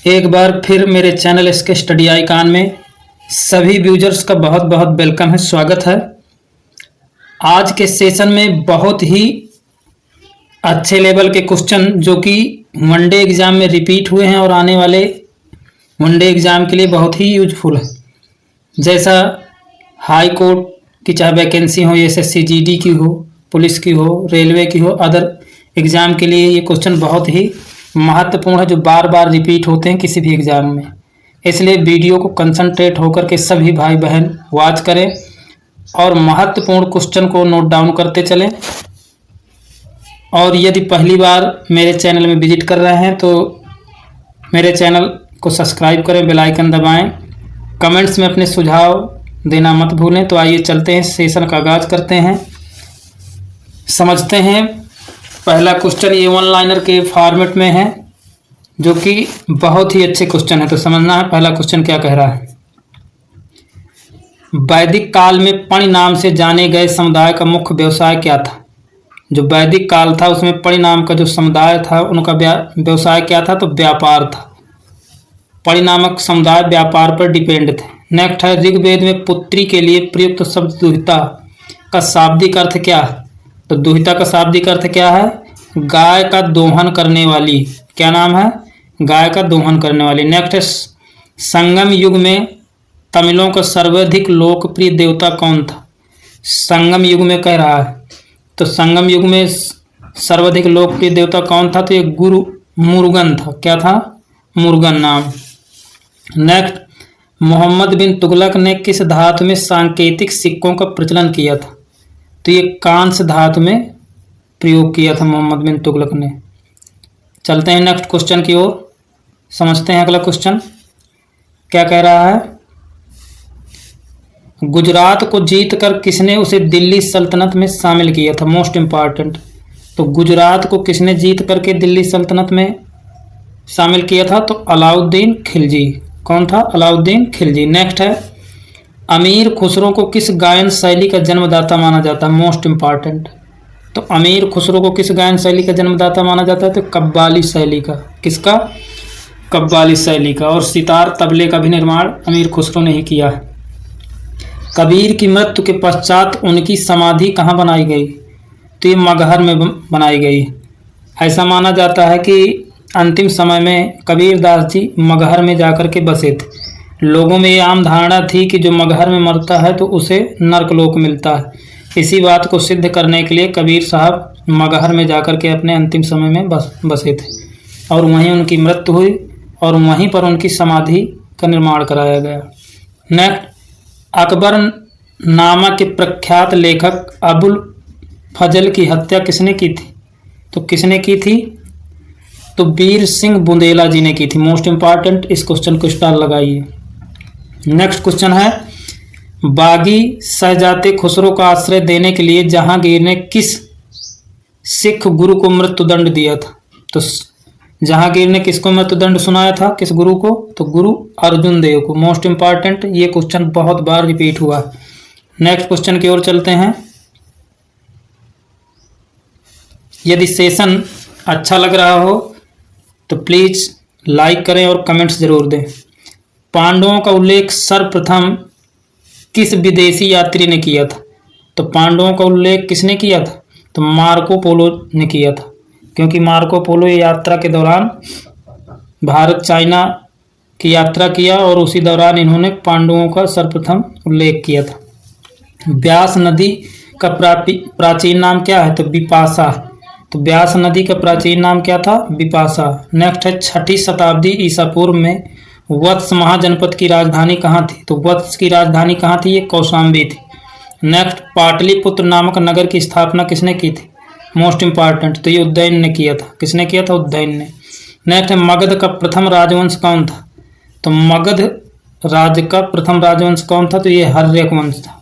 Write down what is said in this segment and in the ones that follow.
एक बार फिर मेरे चैनल इसके स्टडी आइकॉन में सभी व्यूजर्स का बहुत बहुत वेलकम है, स्वागत है। आज के सेशन में बहुत ही अच्छे लेवल के क्वेश्चन जो कि वनडे एग्ज़ाम में रिपीट हुए हैं और आने वाले वनडे एग्ज़ाम के लिए बहुत ही यूजफुल है। जैसा हाई कोर्ट की चाहे वैकेंसी हो, एसएससी जीडी की हो, पुलिस की हो, रेलवे की हो, अदर एग्ज़ाम के लिए ये क्वेश्चन बहुत ही महत्वपूर्ण है जो बार बार रिपीट होते हैं किसी भी एग्ज़ाम में। इसलिए वीडियो को कंसंट्रेट होकर के सभी भाई बहन वॉच करें और महत्वपूर्ण क्वेश्चन को नोट डाउन करते चलें। और यदि पहली बार मेरे चैनल में विजिट कर रहे हैं तो मेरे चैनल को सब्सक्राइब करें, बेल आइकन दबाएं, कमेंट्स में अपने सुझाव देना मत भूलें। तो आइए चलते हैं, सेशन का आगाज़ करते हैं, समझते हैं। पहला क्वेश्चन ये वन लाइनर के फॉर्मेट में है जो कि बहुत ही अच्छे क्वेश्चन है, तो समझना है पहला क्वेश्चन क्या कह रहा है। वैदिक काल में पणि नाम से जाने गए समुदाय का मुख्य व्यवसाय क्या था। जो वैदिक काल था उसमें पणि नाम का जो समुदाय था उनका व्यवसाय क्या था, तो व्यापार था। पणि नामक समुदाय व्यापार पर डिपेंड थे। नेक्स्ट है, ऋग्वेद में पुत्री के लिए प्रयुक्त शब्द दुहिता का शाब्दिक अर्थ क्या है। तो दुहिता का शाब्दिक अर्थ क्या है, गाय का दोहन करने वाली। क्या नाम है, गाय का दोहन करने वाली। नेक्स्ट है, संगम युग में तमिलों का सर्वाधिक लोकप्रिय देवता कौन था। संगम युग में कह रहा है, तो संगम युग में सर्वाधिक लोकप्रिय देवता कौन था, तो ये गुरु मुरुगन था। क्या था, मुरुगन नाम। नेक्स्ट, मोहम्मद बिन तुगलक ने किस धातु में सांकेतिक सिक्कों का प्रचलन किया था। तो ये कांस्य धातु में प्रयोग किया था मोहम्मद बिन तुगलक ने। चलते हैं नेक्स्ट क्वेश्चन की ओर, समझते हैं अगला क्वेश्चन क्या कह रहा है। गुजरात को जीतकर किसने उसे दिल्ली सल्तनत में शामिल किया था। मोस्ट इंपॉर्टेंट, तो गुजरात को किसने जीत करके दिल्ली सल्तनत में शामिल किया था, तो अलाउद्दीन खिलजी। कौन था, अलाउद्दीन खिलजी। नेक्स्ट है, अमीर खुसरो को किस गायन शैली का जन्मदाता माना जाता है। मोस्ट इंपॉर्टेंट, तो अमीर खुसरो को किस गायन शैली का जन्मदाता माना जाता है, तो कव्वाली शैली का। किसका, कव्वाली शैली का। और सितार तबले का भी निर्माण अमीर खुसरो ने ही किया है। कबीर की मृत्यु के पश्चात उनकी समाधि कहाँ बनाई गई, तो ये मगहर में बनाई गई। ऐसा माना जाता है कि अंतिम समय में कबीर दास जी मगहर में जाकर के बसे थे। लोगों में ये आम धारणा थी कि जो मगहर में मरता है तो उसे नरकलोक मिलता है। इसी बात को सिद्ध करने के लिए कबीर साहब मगहर में जाकर के अपने अंतिम समय में बसे थे और वहीं उनकी मृत्यु हुई और वहीं पर उनकी समाधि का निर्माण कराया गया। नेक्स्ट, अकबर नामा के प्रख्यात लेखक अबुल फजल की हत्या किसने की थी। तो किसने की थी, तो वीर सिंह बुंदेला जी ने की थी। मोस्ट इंपॉर्टेंट, इस क्वेश्चन को स्टार लगाइए। नेक्स्ट क्वेश्चन है, बागी शहजादे खुसरो का आश्रय देने के लिए जहांगीर ने किस सिख गुरु को मृत्युदंड दिया था। तो जहांगीर ने किसको मृत्युदंड सुनाया था, किस गुरु को, तो गुरु अर्जुन देव को। मोस्ट इंपॉर्टेंट, ये क्वेश्चन बहुत बार रिपीट हुआ। नेक्स्ट क्वेश्चन की ओर चलते हैं। यदि सेशन अच्छा लग रहा हो तो प्लीज लाइक करें और कमेंट्स जरूर दें। पांडवों का उल्लेख सर्वप्रथम किस विदेशी यात्री ने किया था। तो पांडवों का उल्लेख किसने किया था, तो मार्को पोलो ने किया था, क्योंकि मार्को पोलो यात्रा के दौरान भारत चाइना की यात्रा किया और उसी दौरान इन्होंने पांडवों का सर्वप्रथम उल्लेख किया था। व्यास नदी का प्राचीन नाम क्या है, तो बिपाशा। तो व्यास नदी का प्राचीन नाम क्या था, बिपाशा। नेक्स्ट है, 6ठी शताब्दी ईसा पूर्व में वत्स महाजनपद की राजधानी कहाँ थी। तो वत्स की राजधानी कहाँ थी, ये कौशाम्बी थी। नेक्स्ट, पाटलिपुत्र नामक नगर की स्थापना किसने की थी। मोस्ट इंपॉर्टेंट, तो ये उज्जैन ने किया था। किसने किया था, उज्जैन ने। नेक्स्ट है, मगध का प्रथम राजवंश कौन था। तो मगध राज्य का प्रथम राजवंश कौन था, तो ये हर्यक वंश था।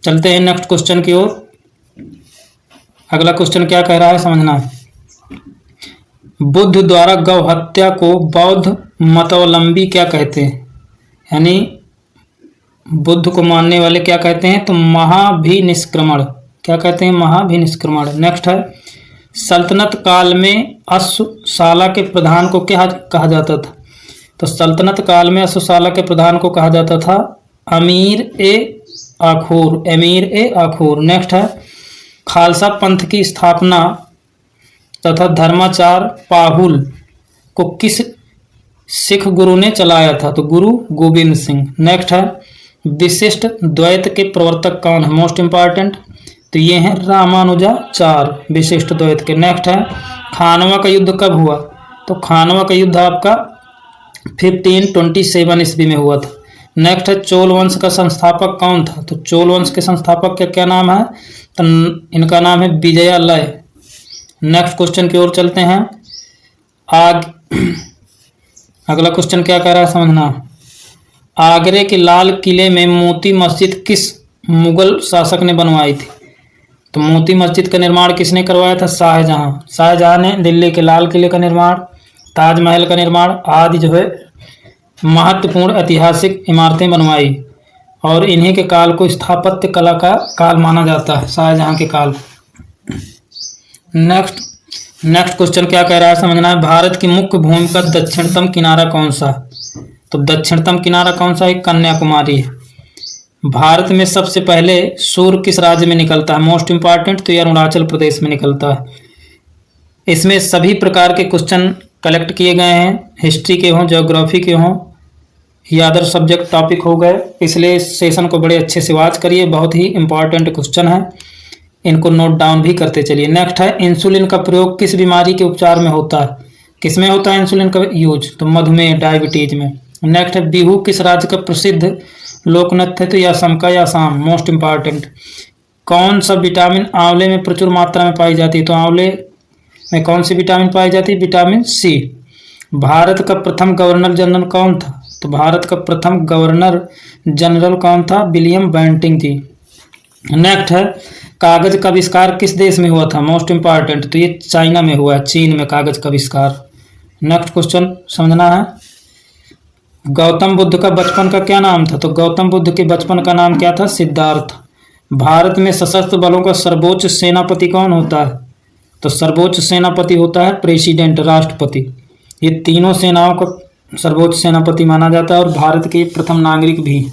चलते हैं नेक्स्ट क्वेश्चन की ओर। अगला क्वेश्चन क्या कह रहा है, समझना है। बुद्ध द्वारा गौ हत्या को बौद्ध मतावलंबी क्या कहते हैं, यानी बुद्ध को मानने वाले क्या कहते हैं, तो महाभिनिष्क्रमण। क्या कहते हैं, महाभिनिष्क्रमण। नेक्स्ट है, सल्तनत काल में अश्वशाला के प्रधान को क्या कहा जाता था, तो सल्तनत काल में अश्वशाला के प्रधान को कहा जाता था अमीर ए आखूर, अमीर ए आखूर। नेक्स्ट है खालसा पंथ की स्थापना तथा धर्माचार पाहुल को किस सिख गुरु ने चलाया था? तो गुरु गोविंद सिंह। नेक्स्ट है विशिष्ट द्वैत के प्रवर्तक कौन है? मोस्ट इंपॉर्टेंट, तो ये हैं रामानुजाचार्य विशिष्ट द्वैत के। नेक्स्ट है खानवा का युद्ध कब हुआ? तो खानवा का युद्ध आपका 1527 ईस्वी में हुआ था। नेक्स्ट है चोल वंश का संस्थापक कौन था? तो चोल वंश के संस्थापक का क्या नाम है? तो इनका नाम है विजयालय। नेक्स्ट क्वेश्चन की ओर चलते हैं। अगला क्वेश्चन क्या कह रहा है समझना। आगरे के लाल किले में मोती मस्जिद किस मुगल शासक ने बनवाई थी? तो मोती मस्जिद का निर्माण किसने करवाया था? शाहजहां। शाहजहां ने दिल्ली के लाल किले का निर्माण, ताजमहल का निर्माण आदि जो है महत्वपूर्ण ऐतिहासिक इमारतें बनवाई, और इन्हीं के काल को स्थापत्य कला का काल माना जाता है, शाहजहां के काल। नेक्स्ट क्वेश्चन क्या कह रहा है समझना है। भारत की मुख्य भूमि का दक्षिणतम किनारा कौन सा? तो दक्षिणतम किनारा कौन सा है? कन्याकुमारी है। भारत में सबसे पहले सूर्य किस राज्य में निकलता है? मोस्ट इंपॉर्टेंट, तो ये अरुणाचल प्रदेश में निकलता है। इसमें सभी प्रकार के क्वेश्चन कलेक्ट किए गए हैं, हिस्ट्री के हों, ज्योग्राफी के हों या अदर सब्जेक्ट टॉपिक हो गए, इसलिए इस सेशन को बड़े अच्छे से वॉच करिए, बहुत ही इंपॉर्टेंट क्वेश्चन है, इनको नोट डाउन भी करते चलिए। नेक्स्ट है इंसुलिन का प्रयोग किस बीमारी के उपचार में होता है? किस में होता है इंसुलिन का यूज? तो मधुमेह, डायबिटीज में। नेक्स्ट है बिहू किस राज्य का प्रसिद्ध लोक नृत्य है? तो ये असम का, या आसाम। मोस्ट इंपॉर्टेंट, कौन सा विटामिन आंवले में प्रचुर मात्रा में पाई जाती है? तो आंवले में कौन सी विटामिन पाई जाती है? Vitamin C. भारत का प्रथम गवर्नर जनरल कौन था? तो भारत का प्रथम गवर्नर जनरल कौन था? विलियम बेंटिंग जी। नेक्स्ट है कागज का आविष्कार किस देश में हुआ था? मोस्ट इंपॉर्टेंट, तो ये चाइना में हुआ है, चीन में कागज का आविष्कार। नेक्स्ट क्वेश्चन समझना है। गौतम बुद्ध का बचपन का क्या नाम था? तो गौतम बुद्ध के बचपन का नाम क्या था? सिद्धार्थ। भारत में सशस्त्र बलों का सर्वोच्च सेनापति कौन होता है? तो सर्वोच्च सेनापति होता है प्रेसिडेंट, राष्ट्रपति। ये तीनों सेनाओं का सर्वोच्च सेनापति माना जाता है, और भारत के प्रथम नागरिक भी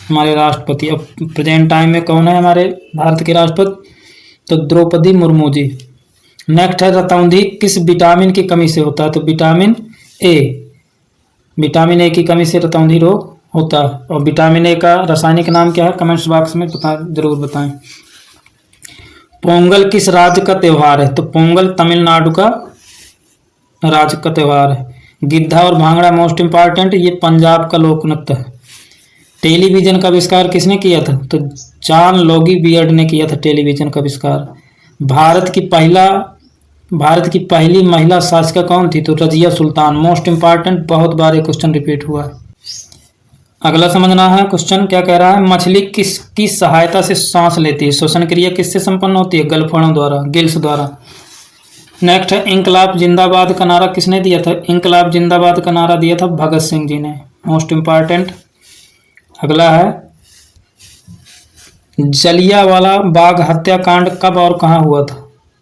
हमारे राष्ट्रपति। अब प्रेजेंट टाइम में कौन है हमारे भारत के राष्ट्रपति? तो द्रौपदी मुर्मू जी। नेक्स्ट है रतौंधी किस विटामिन की कमी से होता है? तो विटामिन ए। विटामिन ए की कमी से रतौंधी रोग होता है। और विटामिन ए का रासायनिक नाम क्या है? कमेंट्स बॉक्स में जरूर बताएं। पोंगल किस राज्य का त्यौहार है? तो पोंगल तमिलनाडु का राज्य का त्यौहार है। गिद्धा और भांगड़ा मोस्ट इंपॉर्टेंट, ये पंजाब का लोक नृत्य है। टेलीविजन का आविष्कार किसने किया था? तो जॉन लोगी बियर्ड ने किया था टेलीविजन का आविष्कार। भारत की पहली महिला शासिका कौन थी? तो रजिया सुल्तान। मोस्ट इंपॉर्टेंट, बहुत बार ये क्वेश्चन रिपीट हुआ है। अगला समझना है क्वेश्चन क्या कह रहा है। मछली किसकी सहायता से सांस लेती है? श्वसन क्रिया किससे संपन्न होती है? गलफड़ों द्वारा, गिल्स द्वारा। नेक्स्ट है इंकलाब जिंदाबाद का नारा किसने दिया था? इंकलाब जिंदाबाद का नारा दिया था भगत सिंह जी ने। Most important. अगला है जलियांवाला बाग हत्याकांड कब और कहाँ हुआ था?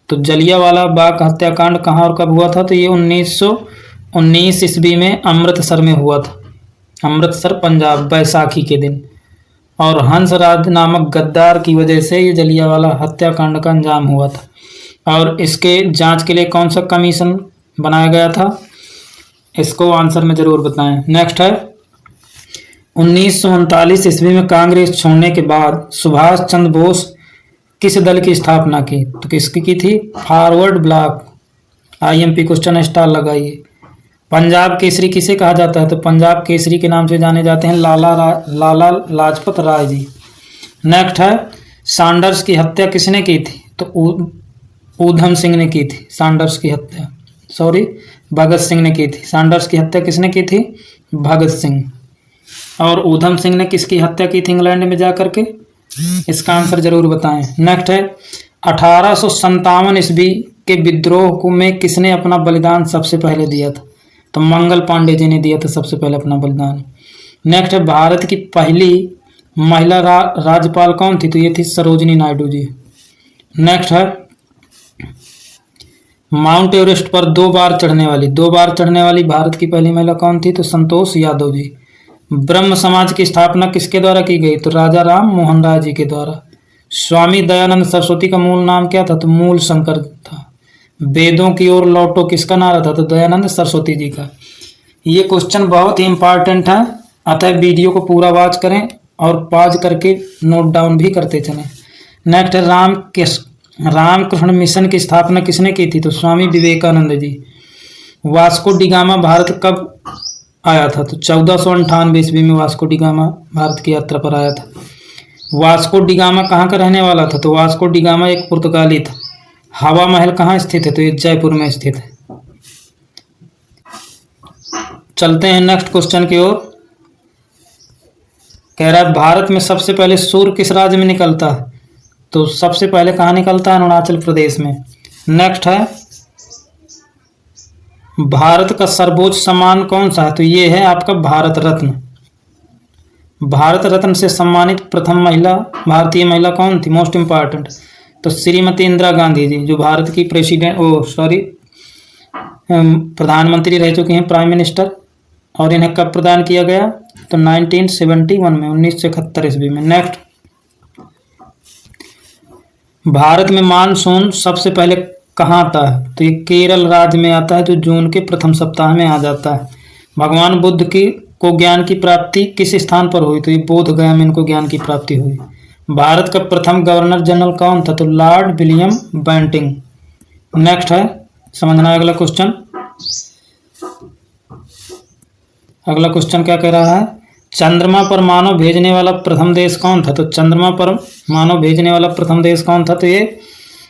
तो जलियांवाला बाग हत्याकांड कहाँ और कब हुआ था? तो ये 1919 ईस्वी में अमृतसर में हुआ था, अमृतसर पंजाब, बैसाखी के दिन। और हंसराज नामक गद्दार की वजह से ये जलियांवाला हत्याकांड का अंजाम हुआ था। और इसके जांच के लिए कौन सा कमीशन बनाया गया था? इसको आंसर में जरूर बताएं। नेक्स्ट है 1939 ईस्वी में कांग्रेस छोड़ने के बाद सुभाष चंद्र बोस किस दल की स्थापना की? तो किसकी की थी? Forward block. IMP question star लगाइए। पंजाब केसरी किसे कहा जाता है? तो पंजाब केसरी के नाम से जाने जाते हैं लाला लाजपत राय जी। नेक्स्ट है सैंडर्स की हत्या किसने की थी? तो ऊधम सिंह ने की थी सैंडर्स की हत्या, भगत सिंह ने की थी। सैंडर्स की हत्या किसने की थी? भगत सिंह। और ऊधम सिंह ने किसकी हत्या की थी इंग्लैंड में जाकर के? इसका आंसर जरूर बताएं। नेक्स्ट है 1857 ईस्वी के विद्रोह में किसने अपना बलिदान सबसे पहले दिया था? तो मंगल पांडे जी ने दिया था सबसे पहले अपना बलिदान। नेक्स्ट है भारत की पहली महिला राज्यपाल कौन थी? तो ये थी सरोजिनी नायडू जी। नेक्स्ट है माउंट एवरेस्ट पर 2 बार चढ़ने वाली भारत की पहली महिला कौन थी? तो संतोष यादव जी। ब्रह्म समाज की स्थापना किसके द्वारा की गई? तो राजा राम मोहन राय जी के द्वारा। स्वामी दयानंद सरस्वती का मूल नाम क्या था? तो मूल शंकर था। वेदों की ओर लौटो किसका नारा था? तो दयानंद सरस्वती जी का। ये क्वेश्चन बहुत ही इंपॉर्टेंट है, अतः वीडियो को पूरा वॉच करें और पॉज करके नोट डाउन भी करते चलें। नेक्स्ट है रामकृष्ण मिशन की स्थापना किसने की थी? तो स्वामी विवेकानंद जी। वास्को डिगामा भारत कब आया था? तो 1498 ईस्वी में वास्को डिगामा भारत की यात्रा पर आया था। वास्को डिगामा कहाँ का रहने वाला था? तो वास्को डिगामा एक पुर्तगाली था। हवा महल कहाँ स्थित है? तो ये जयपुर में स्थित है। चलते हैं नेक्स्ट क्वेश्चन की ओर। कह रहा है भारत में सबसे पहले सूर्य किस राज्य में निकलता है? तो सबसे पहले कहाँ निकलता है? अरुणाचल प्रदेश में। नेक्स्ट है भारत का सर्वोच्च सम्मान कौन सा है? तो ये है आपका भारत रत्न। भारत रत्न से सम्मानित प्रथम महिला भारतीय महिला कौन थी? मोस्ट इंपॉर्टेंट, तो श्रीमती इंदिरा गांधी जी, जो भारत की प्रधानमंत्री रह चुकी हैं, प्राइम मिनिस्टर। और इन्हें कब प्रदान किया गया? तो 1971 में, 1971 ईस्वी में। नेक्स्ट, भारत में मानसून सबसे पहले कहाँ आता है? तो ये केरल राज्य में आता है, जो जून के प्रथम सप्ताह में आ जाता है। भगवान बुद्ध को ज्ञान की प्राप्ति किस स्थान पर हुई? तो ये बोध गया में इनको ज्ञान की प्राप्ति हुई। भारत का प्रथम गवर्नर जनरल कौन था? तो लॉर्ड विलियम बेंटिंग। नेक्स्ट है, समझना है अगला क्वेश्चन। अगला क्वेश्चन क्या कह रहा है? चंद्रमा पर मानव भेजने वाला प्रथम देश कौन था? तो चंद्रमा पर मानव भेजने वाला प्रथम देश कौन था? तो ये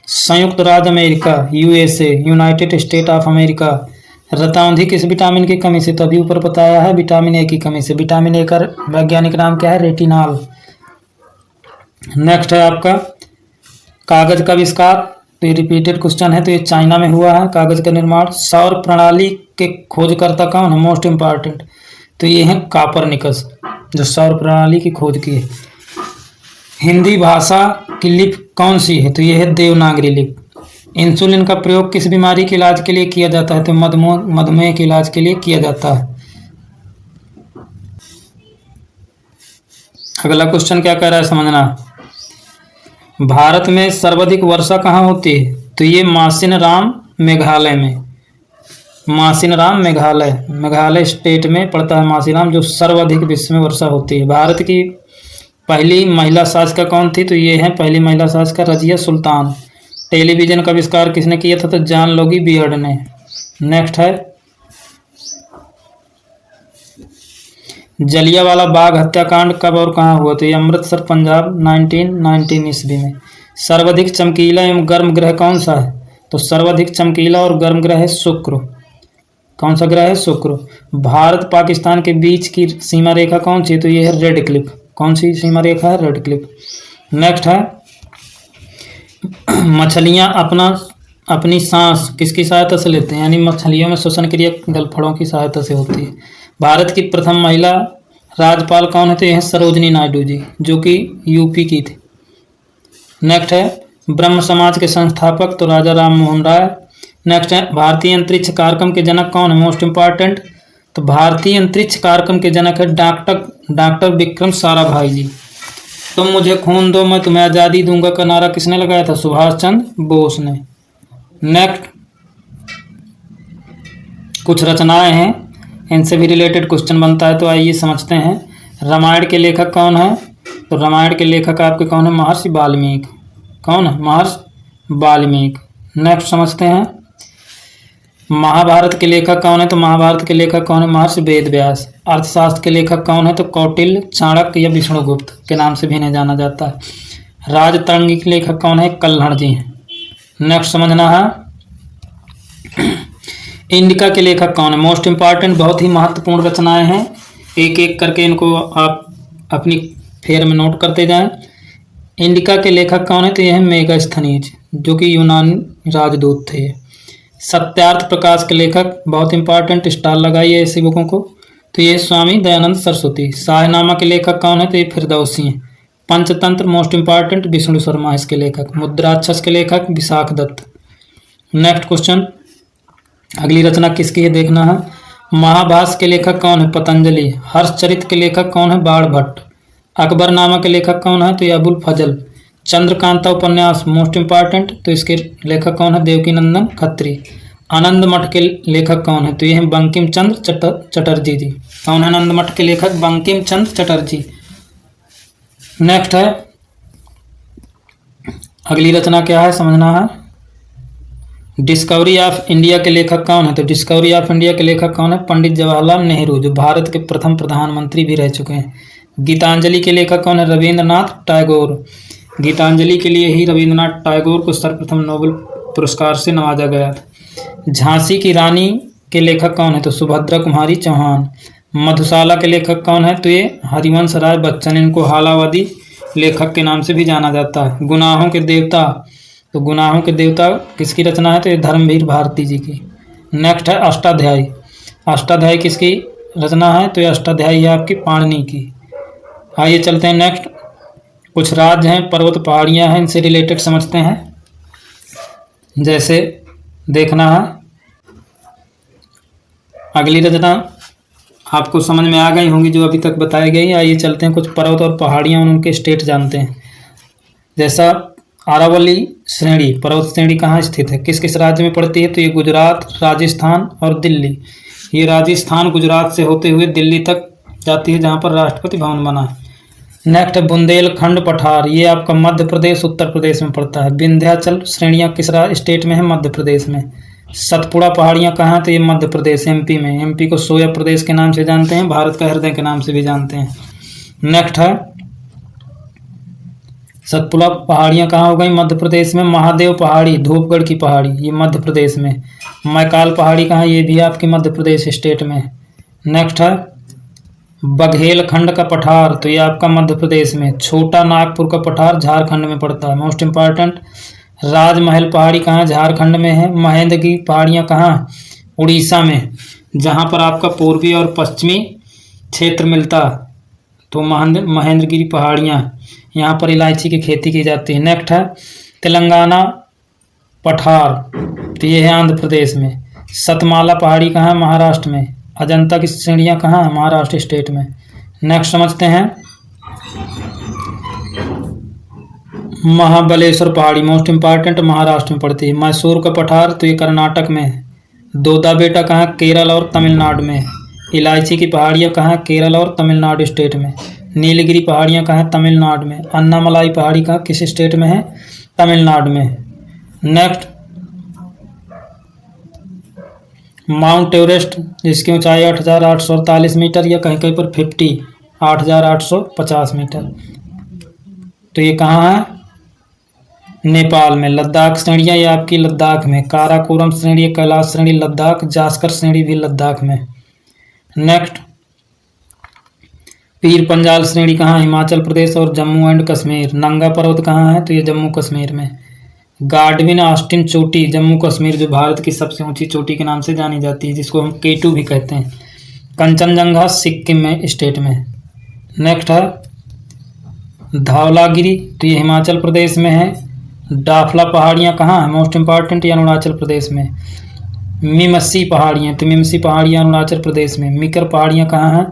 संयुक्त राज्य America, USA, united state of America. रतावधि किस विटामिन की कमी से? तो अभी ऊपर बताया है, विटामिन ए की कमी से। विटामिन ए का वैज्ञानिक नाम क्या है? रेटिनॉल। नेक्स्ट है आपका कागज का आविष्कार। तो ये रिपीटेड क्वेश्चन है, तो ये चाइना में हुआ है कागज का निर्माण। सौर प्रणाली के खोजकर्ता कौन है? मोस्ट इंपॉर्टेंट, तो ये है कापरनिकस, जो सौर प्रणाली की खोज की है। हिंदी भाषा की लिपि कौन सी है? तो ये है देवनागरी लिपि। इंसुलिन का प्रयोग किस बीमारी के इलाज के लिए किया जाता है? तो मधुमेह के इलाज के लिए किया जाता है। अगला क्वेश्चन क्या कह रहा है, समझना। भारत में सर्वाधिक वर्षा कहाँ होती है? तो ये मासिनराम मेघालय में। मासिनराम मेघालय स्टेट में पड़ता है मासिनराम, जो सर्वाधिक विश्व में वर्षा होती है। भारत की पहली महिला शासिका कौन थी? तो ये है पहली महिला शासिका रजिया सुल्तान। टेलीविजन का आविष्कार किसने किया था? तो जॉन लोगी बियर्ड ने। नेक्स्ट है जलियांवाला बाग हत्याकांड कब और कहाँ हुआ? तो ये अमृतसर पंजाब 1919 ईस्वी में। सर्वाधिक चमकीला एवं गर्म ग्रह कौन सा है? तो सर्वाधिक चमकीला और गर्म ग्रह है शुक्र। कौन सा ग्रह है? शुक्र। भारत पाकिस्तान के बीच की सीमा रेखा कौन सी? तो ये है रेड क्लिफ। कौन सी सीमा रेखा है? Red Cliff. नेक्स्ट है मछलियां अपनी सांस किसकी सहायता से लेते हैं? यानी मछलियों में श्वसन क्रिया गलफड़ों की सहायता से होती है। भारत की प्रथम महिला राज्यपाल कौन है? तो यह है सरोजनी नायडू जी, जो कि यूपी की थी। नेक्स्ट है ब्रह्म समाज के संस्थापक, तो राजा राम मोहन राय। नेक्स्ट है भारतीय अंतरिक्ष कार्यक्रम के जनक कौन है? मोस्ट इंपॉर्टेंट, तो भारतीय अंतरिक्ष कार्यक्रम के जनक है डॉक्टर विक्रम साराभाई जी। तुम मुझे खून दो मैं तुम्हें आज़ादी दूंगा का नारा किसने लगाया था? सुभाष चंद्र बोस ने। नेक्स्ट कुछ रचनाएं हैं, इनसे भी रिलेटेड क्वेश्चन बनता है, तो आइए समझते हैं। रामायण के लेखक कौन है? तो रामायण के लेखक आपके कौन है? महर्षि वाल्मीकि। कौन है? महर्षि वाल्मीकि। नेक्स्ट समझते हैं महाभारत के लेखक कौन है? तो महाभारत के लेखक कौन है? महर्षि वेदव्यास। अर्थशास्त्र के लेखक कौन है? तो कौटिल्य, चाणक्य या विष्णुगुप्त के नाम से भी इन्हें जाना जाता है। राजतरंगी के लेखक कौन है? कल्हण जी हैं। नेक्स्ट समझना है इंडिका के लेखक कौन है? मोस्ट इंपॉर्टेंट, बहुत ही महत्वपूर्ण रचनाएं हैं, एक एक करके इनको आप अपनी फेर में नोट करते जाएं। इंडिका के लेखक कौन है? तो यह है मेगास्थनीज, जो कि यूनानी राजदूत थे। सत्यार्थ प्रकाश के लेखक, बहुत इंपॉर्टेंट, स्टार लगाइए ऐसी बुकों को, तो ये स्वामी दयानंद सरस्वती। शाहनामा के लेखक कौन है? तो ये फिरदौसी हैं। पंचतंत्र, मोस्ट इंपॉर्टेंट, विष्णु शर्मा इसके लेखक। मुद्राक्षस के लेखक विशाख दत्त। नेक्स्ट क्वेश्चन, अगली रचना किसकी है देखना है। महाभाष्य के लेखक कौन है? पतंजलि। हर्षचरित के लेखक कौन है? बाणभट्ट। अकबरनामा के लेखक कौन है? तो ये अबुल फजल। चंद्रकांता उपन्यास मोस्ट इंपॉर्टेंट, तो इसके लेखक कौन है? देवकीनंदन खत्री। आनंद मठ के लेखक कौन है? तो ये है बंकिम चंद्र चटर्जी जी। कौन है आनंद मठ के लेखक? बंकिम चंद्र चटर्जी। नेक्स्ट है, अगली रचना क्या है समझना है। डिस्कवरी ऑफ इंडिया के लेखक कौन है? तो डिस्कवरी ऑफ इंडिया के लेखक कौन है? पंडित जवाहरलाल नेहरू, जो भारत के प्रथम प्रधानमंत्री भी रह चुके हैं। गीतांजलि के लेखक कौन है? रविंद्रनाथ टैगोर। गीतांजलि के लिए ही रविंद्रनाथ टैगोर को सर्वप्रथम नोबेल पुरस्कार से नवाजा गया था। झांसी की रानी के लेखक कौन है? तो सुभद्रा कुमारी चौहान। मधुशाला के लेखक कौन है? तो ये हरिवंश राय बच्चन। इनको हालावादी लेखक के नाम से भी जाना जाता है। गुनाहों के देवता, तो गुनाहों के देवता किसकी रचना है? तो ये धर्मवीर भारती जी की। नेक्स्ट है अष्टाध्यायी। अष्टाध्यायी किसकी रचना है? तो ये अष्टाध्यायी है आपकी पाणिनि की। आइए चलते हैं नेक्स्ट। कुछ राज्य हैं, पर्वत पहाड़ियां हैं, इनसे रिलेटेड समझते हैं। जैसे देखना है, अगली रचना आपको समझ में आ गई होंगी जो अभी तक बताई गई। आइए चलते हैं कुछ पर्वत और पहाड़ियां और उनके स्टेट जानते हैं। जैसा अरावली श्रेणी, पर्वत श्रेणी कहाँ स्थित है? किस किस राज्य में पड़ती है? तो ये गुजरात, राजस्थान और दिल्ली। ये राजस्थान गुजरात से होते हुए दिल्ली तक जाती है, जहाँ पर राष्ट्रपति भवन बना है। नेक्स्ट है बुंदेलखंड पठार, ये आपका मध्य प्रदेश उत्तर प्रदेश में पड़ता है। विंध्याचल श्रेणियाँ किस स्टेट में है? मध्य प्रदेश में। सतपुड़ा पहाड़ियाँ कहाँ? तो ये मध्य प्रदेश एमपी में। एमपी को सोया प्रदेश के नाम से जानते हैं, भारत का हृदय के नाम से भी जानते हैं। नेक्स्ट है सतपुड़ा पहाड़ियाँ कहाँ हो गई? मध्य प्रदेश में। महादेव पहाड़ी, धूपगढ़ की पहाड़ी, ये मध्य प्रदेश में। मैकाल पहाड़ी कहाँ? ये भी आपकी मध्य प्रदेश स्टेट में। नेक्स्ट है बघेलखंड का पठार, तो ये आपका मध्य प्रदेश में। छोटा नागपुर का पठार झारखंड में पड़ता है। मोस्ट इंपॉर्टेंट, राजमहल पहाड़ी कहाँ? झारखंड में है। महेंद्रगिरी पहाड़ियाँ कहाँ? उड़ीसा में, जहाँ पर आपका पूर्वी और पश्चिमी क्षेत्र मिलता, तो महेंद्रगिरी पहाड़ियाँ, यहाँ पर इलायची की खेती की जाती है। नेक्स्ट है तेलंगाना पठार, तो ये है आंध्र प्रदेश में। सतमाला पहाड़ी कहाँ? महाराष्ट्र में। अजंता की श्रेणियाँ कहाँ है? महाराष्ट्र स्टेट में। नेक्स्ट समझते हैं महाबलेश्वर पहाड़ी, मोस्ट इंपॉर्टेंट, महाराष्ट्र में पड़ती है। मैसूर का पठार, तो ये कर्नाटक में है। दोदा बेटा कहाँ? केरल और तमिलनाडु में। इलायची की पहाड़ियाँ कहाँ? केरल और तमिलनाडु स्टेट में। नीलगिरी पहाड़ियाँ कहाँ? तमिलनाडु में। अन्नामलाई पहाड़ी कहाँ? किस स्टेट में है? तमिलनाडु में। नेक्स्ट माउंट एवरेस्ट, जिसकी ऊंचाई 8,848 मीटर या कहीं कहीं पर 8,850 मीटर, तो ये कहाँ है? नेपाल में। लद्दाख श्रेणियाँ ये आपकी लद्दाख में। काराकोरम श्रेणी, कैलाश श्रेणी लद्दाख, जास्कर श्रेणी भी लद्दाख में। नेक्स्ट पीर पंजाल श्रेणी कहाँ? हिमाचल प्रदेश और जम्मू एंड कश्मीर। नंगा पर्वत कहाँ है? तो ये जम्मू कश्मीर में। गार्डविन ऑस्टिन चोटी, जम्मू कश्मीर, जो भारत की सबसे ऊंची चोटी के नाम से जानी जाती है, जिसको हम K2 भी कहते हैं। कंचनजंगा सिक्किम में स्टेट में। नेक्स्ट है धौलागिरी, तो ये हिमाचल प्रदेश में है। डाफला पहाड़ियाँ कहाँ है? मोस्ट इंपॉर्टेंट, ये अरुणाचल प्रदेश में। मिमसी पहाड़ियाँ, तो मिमसी पहाड़ियाँ अरुणाचल प्रदेश में। मिकर पहाड़ियाँ कहाँ हैं?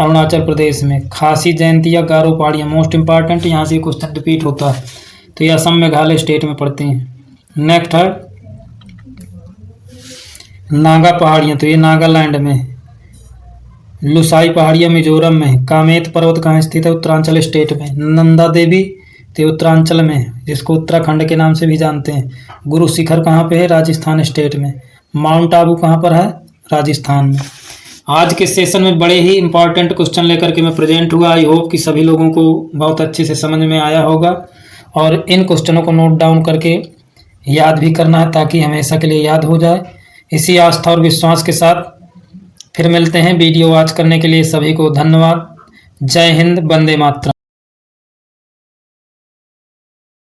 अरुणाचल प्रदेश में। खासी जयंती या गारो पहाड़ियाँ, मोस्ट इंपॉर्टेंट, यहाँ से क्वेश्चन रिपीट होता है, तो ये असम मेघालय स्टेट में पड़ते हैं। नेक्स्ट है नागा पहाड़ियाँ, तो ये नागालैंड में। लुसाई पहाड़ियाँ मिजोरम में। कामेत पर्वत कहाँ स्थित है? उत्तरांचल स्टेट में। नंदा देवी, तो उत्तरांचल में, जिसको उत्तराखंड के नाम से भी जानते हैं। गुरु शिखर कहाँ पे है? राजस्थान स्टेट में। माउंट आबू कहाँ पर है? राजस्थान में। आज के सेशन में बड़े ही इंपॉर्टेंट क्वेश्चन लेकर के मैं प्रेजेंट हुआ। आई होप कि सभी लोगों को बहुत अच्छे से समझ में आया होगा, और इन क्वेश्चनों को नोट डाउन करके याद भी करना है, ताकि हमेशा के लिए याद हो जाए। इसी आस्था और विश्वास के साथ फिर मिलते हैं। वीडियो वॉच करने के लिए सभी को धन्यवाद। जय हिंद, वंदे मातरम।